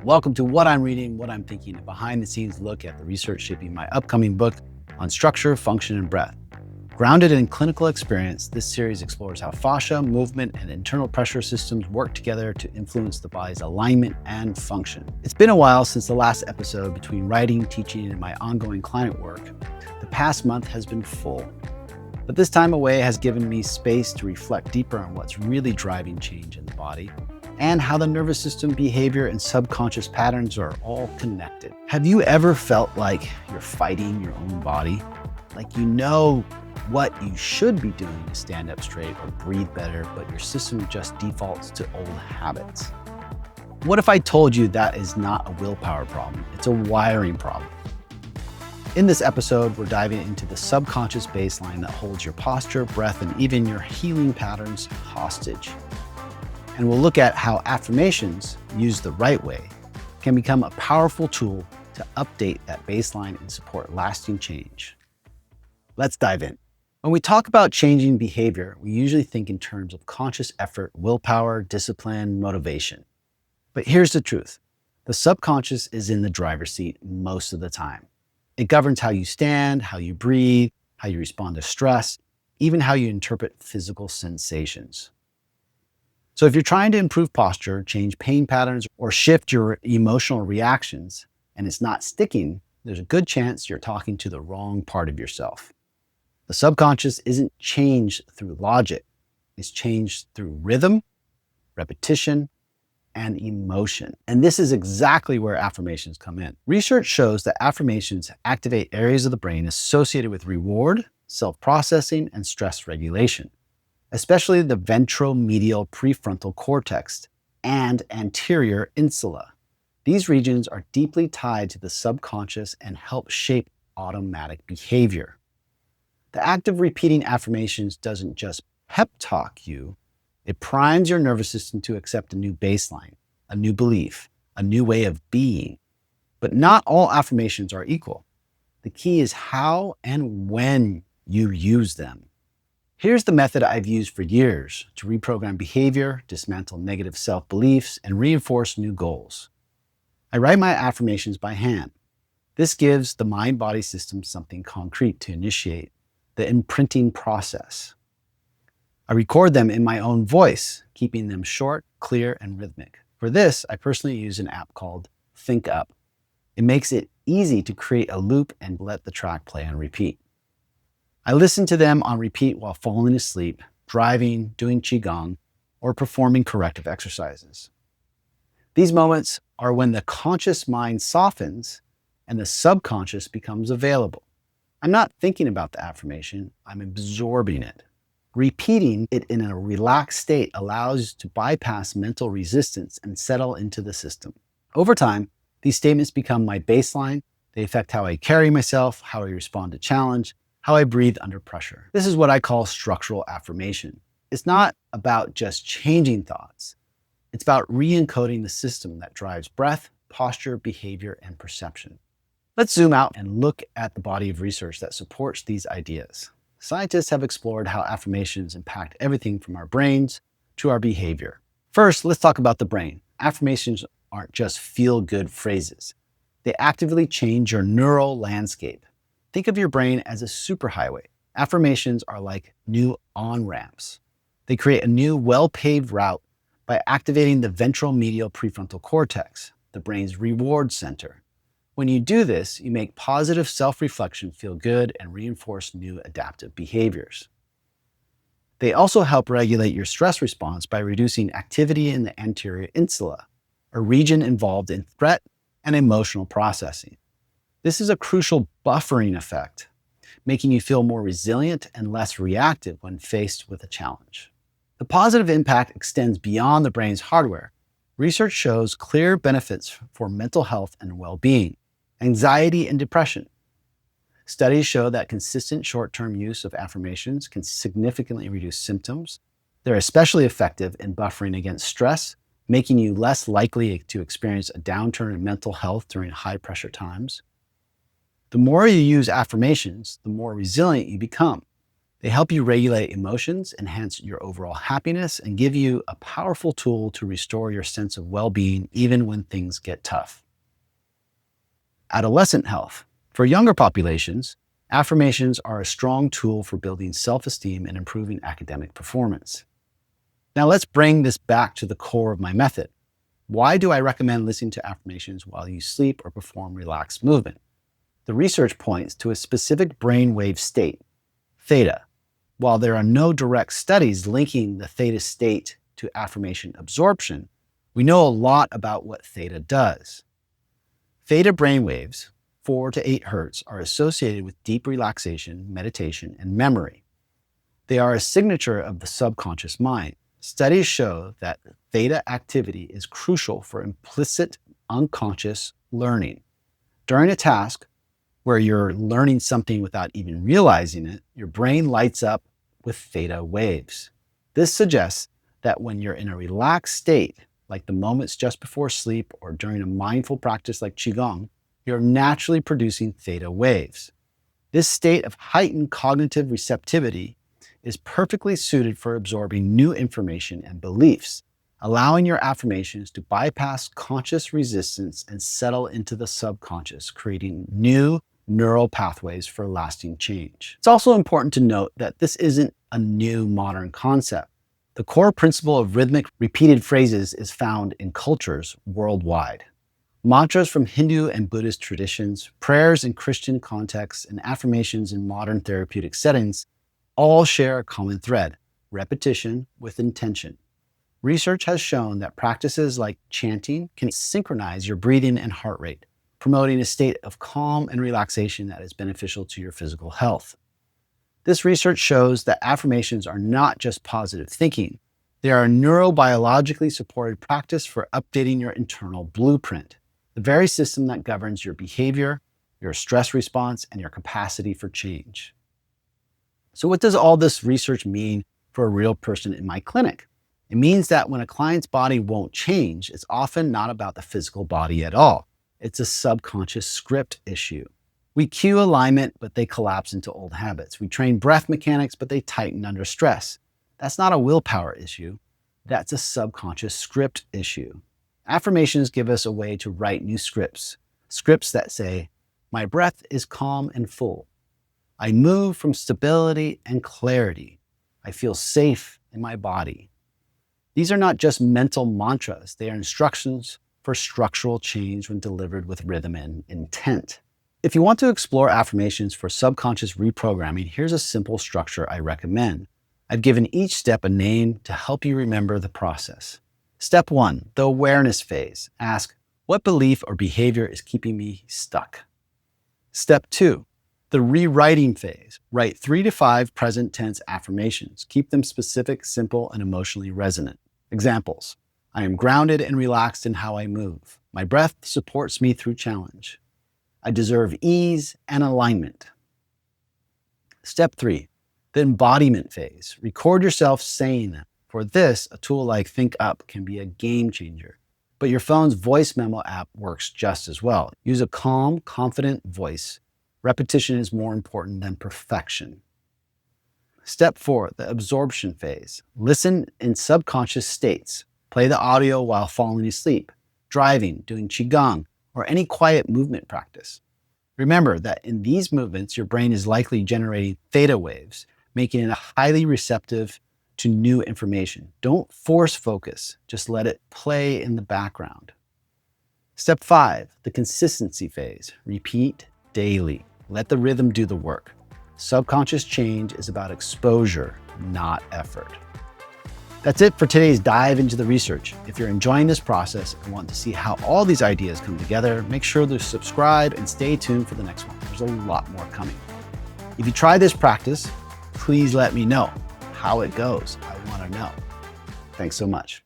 Welcome to What I'm Reading, What I'm Thinking, a behind-the-scenes look at the research shaping my upcoming book on structure, function, and breath. Grounded in clinical experience, this series explores how fascia, movement, and internal pressure systems work together to influence the body's alignment and function. It's been a while since the last episode. Between writing, teaching, and my ongoing client work, the past month has been full. But this time away has given me space to reflect deeper on what's really driving change in the body and how the nervous system, behavior, and subconscious patterns are all connected. Have you ever felt like you're fighting your own body? Like you know what you should be doing to stand up straight or breathe better, but your system just defaults to old habits? What if I told you that is not a willpower problem, it's a wiring problem? In this episode, we're diving into the subconscious baseline that holds your posture, breath, and even your healing patterns hostage. And we'll look at how affirmations, used the right way, can become a powerful tool to update that baseline and support lasting change. Let's dive in. When we talk about changing behavior, we usually think in terms of conscious effort, willpower, discipline, motivation. But here's the truth. The subconscious is in the driver's seat most of the time. It governs how you stand, how you breathe, how you respond to stress, even how you interpret physical sensations. So if you're trying to improve posture, change pain patterns, or shift your emotional reactions, and it's not sticking, there's a good chance you're talking to the wrong part of yourself. The subconscious isn't changed through logic. It's changed through rhythm, repetition, and emotion. And this is exactly where affirmations come in. Research shows that affirmations activate areas of the brain associated with reward, self-processing, and stress regulation, especially the ventromedial prefrontal cortex and anterior insula. These regions are deeply tied to the subconscious and help shape automatic behavior. The act of repeating affirmations doesn't just pep talk you, it primes your nervous system to accept a new baseline, a new belief, a new way of being. But not all affirmations are equal. The key is how and when you use them. Here's the method I've used for years to reprogram behavior, dismantle negative self-beliefs, and reinforce new goals. I write my affirmations by hand. This gives the mind-body system something concrete to initiate the imprinting process. I record them in my own voice, keeping them short, clear, and rhythmic. For this, I personally use an app called Think Up. It makes it easy to create a loop and let the track play on repeat. I listen to them on repeat while falling asleep, driving, doing qigong, or performing corrective exercises. These moments are when the conscious mind softens and the subconscious becomes available. I'm not thinking about the affirmation, I'm absorbing it. Repeating it in a relaxed state allows you to bypass mental resistance and settle into the system. Over time, these statements become my baseline. They affect how I carry myself, how I respond to challenge, how I breathe under pressure. This is what I call structural affirmation. It's not about just changing thoughts. It's about re-encoding the system that drives breath, posture, behavior, and perception. Let's zoom out and look at the body of research that supports these ideas. Scientists have explored how affirmations impact everything from our brains to our behavior. First, let's talk about the brain. Affirmations aren't just feel-good phrases. They actively change your neural landscape. Think of your brain as a superhighway. Affirmations are like new on-ramps. They create a new, well-paved route by activating the ventromedial prefrontal cortex, the brain's reward center. When you do this, you make positive self-reflection feel good and reinforce new adaptive behaviors. They also help regulate your stress response by reducing activity in the anterior insula, a region involved in threat and emotional processing. This is a crucial buffering effect, making you feel more resilient and less reactive when faced with a challenge. The positive impact extends beyond the brain's hardware. Research shows clear benefits for mental health and well-being. Anxiety and depression. Studies show that consistent short-term use of affirmations can significantly reduce symptoms. They're especially effective in buffering against stress, making you less likely to experience a downturn in mental health during high-pressure times. The more you use affirmations, the more resilient you become. They help you regulate emotions, enhance your overall happiness, and give you a powerful tool to restore your sense of well-being even when things get tough. Adolescent health. For younger populations, affirmations are a strong tool for building self-esteem and improving academic performance. Now let's bring this back to the core of my method. Why do I recommend listening to affirmations while you sleep or perform relaxed movement? The research points to a specific brainwave state, theta. While there are no direct studies linking the theta state to affirmation absorption, we know a lot about what theta does. Theta brainwaves, 4 to 8 hertz, are associated with deep relaxation, meditation, and memory. They are a signature of the subconscious mind. Studies show that theta activity is crucial for implicit unconscious learning. During a task where you're learning something without even realizing it, your brain lights up with theta waves. This suggests that when you're in a relaxed state, like the moments just before sleep or during a mindful practice like Qigong, you're naturally producing theta waves. This state of heightened cognitive receptivity is perfectly suited for absorbing new information and beliefs, allowing your affirmations to bypass conscious resistance and settle into the subconscious, creating new neural pathways for lasting change. It's also important to note that this isn't a new modern concept. The core principle of rhythmic repeated phrases is found in cultures worldwide. Mantras from Hindu and Buddhist traditions, prayers in Christian contexts, and affirmations in modern therapeutic settings all share a common thread: repetition with intention. Research has shown that practices like chanting can synchronize your breathing and heart rate, promoting a state of calm and relaxation that is beneficial to your physical health. This research shows that affirmations are not just positive thinking. They are a neurobiologically supported practice for updating your internal blueprint, the very system that governs your behavior, your stress response, and your capacity for change. So what does all this research mean for a real person in my clinic? It means that when a client's body won't change, it's often not about the physical body at all. It's a subconscious script issue. We cue alignment, but they collapse into old habits. We train breath mechanics, but they tighten under stress. That's not a willpower issue. That's a subconscious script issue. Affirmations give us a way to write new scripts that say, my breath is calm and full. I move from stability and clarity. I feel safe in my body. These are not just mental mantras. They are instructions for structural change when delivered with rhythm and intent. If you want to explore affirmations for subconscious reprogramming, here's a simple structure I recommend. I've given each step a name to help you remember the process. Step 1, the awareness phase. Ask, what belief or behavior is keeping me stuck? Step 2, the rewriting phase. Write 3 to 5 present tense affirmations. Keep them specific, simple, and emotionally resonant. Examples: I am grounded and relaxed in how I move. My breath supports me through challenge. I deserve ease and alignment. Step 3, the embodiment phase. Record yourself saying them. For this, a tool like Think Up can be a game changer, but your phone's voice memo app works just as well. Use a calm, confident voice. Repetition is more important than perfection. Step 4, the absorption phase. Listen in subconscious states. Play the audio while falling asleep, driving, doing Qigong, or any quiet movement practice. Remember that in these movements, your brain is likely generating theta waves, making it highly receptive to new information. Don't force focus, just let it play in the background. Step 5, the consistency phase. Repeat daily. Let the rhythm do the work. Subconscious change is about exposure, not effort. That's it for today's dive into the research. If you're enjoying this process and want to see how all these ideas come together, make sure to subscribe and stay tuned for the next one. There's a lot more coming. If you try this practice, please let me know how it goes. I want to know. Thanks so much.